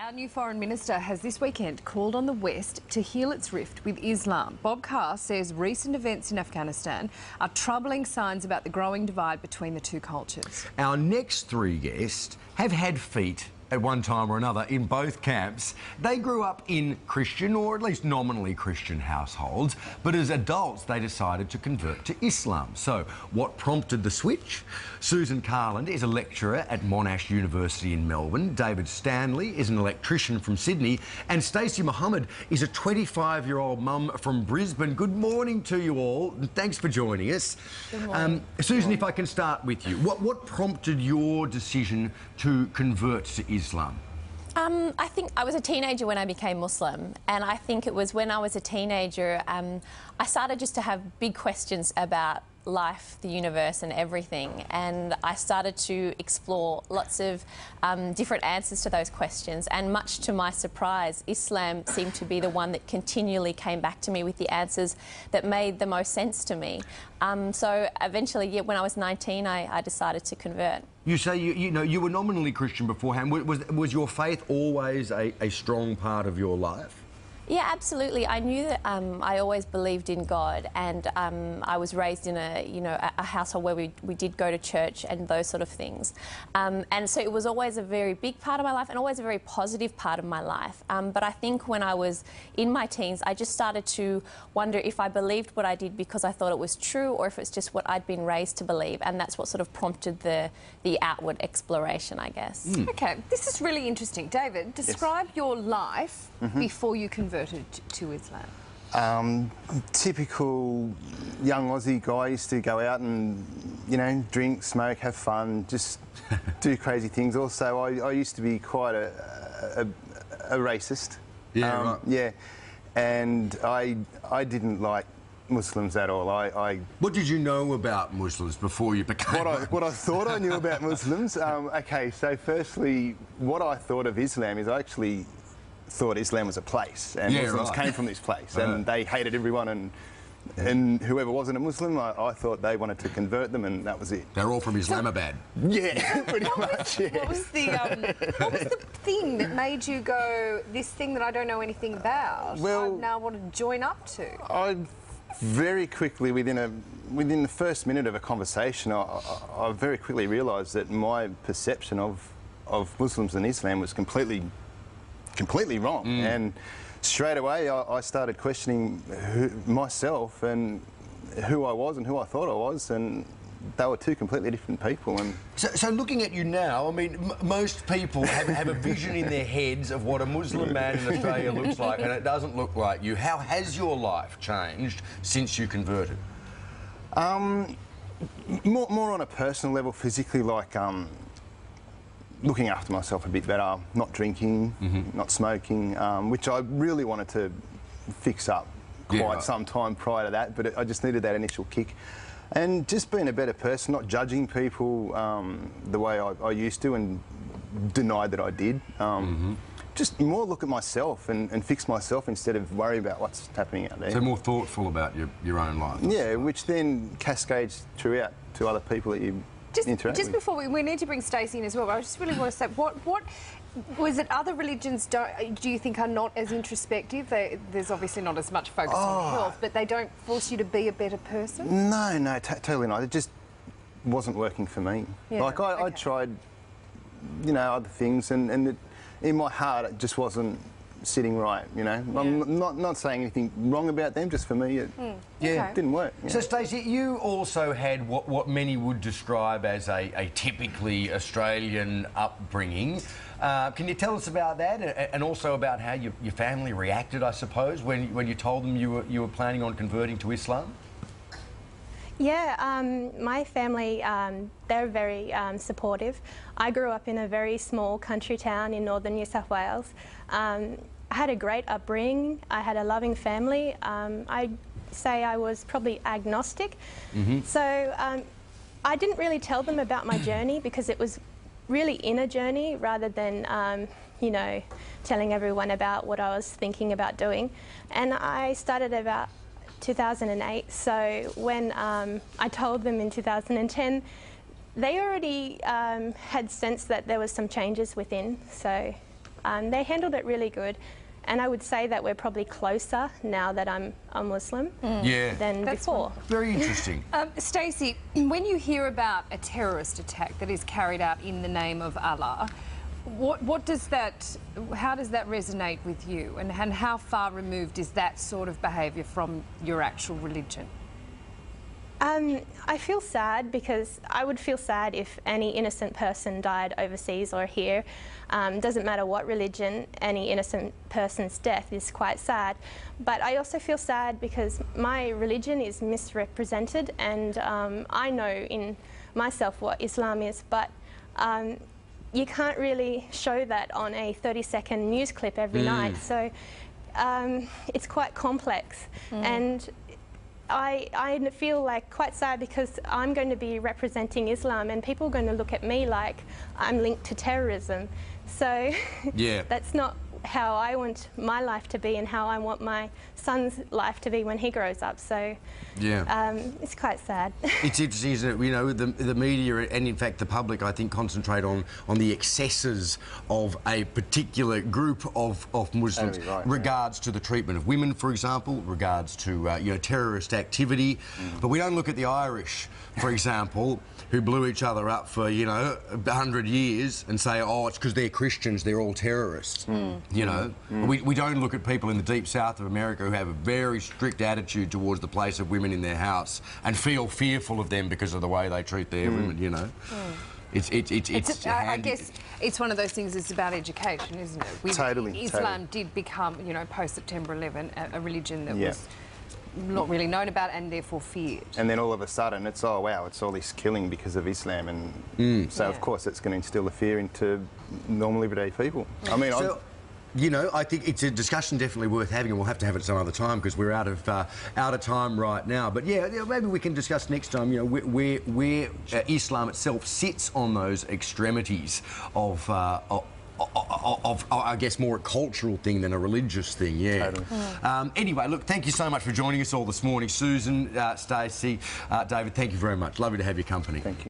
Our new Foreign Minister has this weekend called on the West to heal its rift with Islam. Bob Carr says recent events in Afghanistan are troubling signs about the growing divide between the two cultures. Our next three guests have had feet at one time or another in both camps. They grew up in Christian, or at least nominally Christian households, but as adults they decided to convert to Islam. So what prompted the switch? Susan Carland is a lecturer at Monash University in Melbourne. David Stanley is an electrician from Sydney, and Stacey Mohammed is a 25-year-old mum from Brisbane. Good morning to you all. Thanks for joining us. Good morning. Susan, if I can start with you, what prompted your decision to convert to Islam? I think I was a teenager when I became Muslim, and I think it was when I was a teenager I started just to have big questions about life, the universe and everything, and I started to explore lots of different answers to those questions, and much to my surprise, Islam seemed to be the one that continually came back to me with the answers that made the most sense to me. So eventually, yeah, when I was 19, I decided to convert. You say you were nominally Christian beforehand. Was your faith always a strong part of your life? Yeah, absolutely. I knew that I always believed in God, and I was raised in a household where we did go to church and those sort of things. And so it was always a very big part of my life and always a very positive part of my life. But I think when I was in my teens, I just started to wonder if I believed what I did because I thought it was true, or if it's just what I'd been raised to believe, and that's what sort of prompted the outward exploration, I guess. Okay, this is really interesting. David, describe your life before you converted to Islam. Typical young Aussie guy. Used to go out and, drink, smoke, have fun, just do crazy things. Also, I used to be quite a racist. Yeah, right. Yeah, and I didn't like Muslims at all. What did you know about Muslims before you became what I thought I knew about Muslims? Okay, so firstly, what I thought of Islam is I actually thought Islam was a place, and Muslims came from this place, and they hated everyone, and whoever wasn't a Muslim, I thought they wanted to convert them, and that was it. They're all from Islamabad. Yeah, pretty much. Yeah. What was the thing that made you go, this thing that I don't know anything about, Well, I now want to join up to? I very quickly, within the first minute of a conversation, I very quickly realised that my perception of Muslims and Islam was completely wrong, and straight away I started questioning myself and who I was and who I thought I was, and they were two completely different people. And so looking at you now, I mean, most people have a vision in their heads of what a Muslim man in Australia looks like, and it doesn't look like you. How has your life changed since you converted? More on a personal level, physically, like looking after myself a bit better, not drinking, not smoking, which I really wanted to fix up quite some time prior to that, but I just needed that initial kick. And just being a better person, not judging people the way I used to and denied that I did. Just more look at myself and fix myself instead of worry about what's happening out there. So more thoughtful about your own life. Yeah, which then cascades throughout to other people that you interact just with. Before we need to bring Stacey in as well, but I just really want to say, what was it other religions do you think are not as introspective? There's obviously not as much focus on health, but they don't force you to be a better person? No, totally not. It just wasn't working for me. Yeah, like I tried, other things, and in my heart it just wasn't sitting right, I'm not saying anything wrong about them, just for me it didn't work. So Stacey, you also had what many would describe as a typically Australian upbringing. Can you tell us about that, and also about how your family reacted, I suppose, when you told them you were planning on converting to Islam? Yeah, my family, they're very supportive. I grew up in a very small country town in northern New South Wales. I had a great upbringing. I had a loving family. I'd say I was probably agnostic. So I didn't really tell them about my journey because it was really inner journey rather than, telling everyone about what I was thinking about doing. And I started about 2008, so when I told them in 2010, they already had sensed that there was some changes within, so They handled it really good. And I would say that we're probably closer now that I'm a Muslim than before. Very interesting. Stacey, when you hear about a terrorist attack that is carried out in the name of Allah, what does that, how does that resonate with you? And how far removed is that sort of behaviour from your actual religion? I feel sad because I would feel sad if any innocent person died overseas or here. Doesn't matter what religion, any innocent person's death is quite sad. But I also feel sad because my religion is misrepresented, and I know in myself what Islam is, but you can't really show that on a 30-second news clip every night. So it's quite complex. And I feel like quite sad because I'm going to be representing Islam and people are going to look at me like I'm linked to terrorism. So that's not how I want my life to be and how I want my son's life to be when he grows up. So it's quite sad. It's interesting, isn't it? You know, the media and in fact the public, I think, concentrate on the excesses of a particular group of Muslims, regards to the treatment of women, for example, regards to you know, terrorist activity. But we don't look at the Irish, for example, who blew each other up for, you know, 100 years and say, oh, it's because they're Christians, they're all terrorists. You know, we don't look at people in the deep south of America who have a very strict attitude towards the place of women in their house and feel fearful of them because of the way they treat their women, you know. I guess it's one of those things. It's about education, isn't it? Totally. Islam did become, you know, post September 11, a religion that was not really known about and therefore feared. And then all of a sudden, it's oh wow, it's all this killing because of Islam, and so of course it's going to instill the fear into normal everyday people. I mean, you know, I think it's a discussion definitely worth having, and we'll have to have it some other time because we're out of time right now. But yeah, maybe we can discuss next time, you know, where Islam itself sits on those extremities of I guess, more a cultural thing than a religious thing, Anyway, look, thank you so much for joining us all this morning. Susan, Stacey, David, thank you very much. Lovely to have your company. Thank you.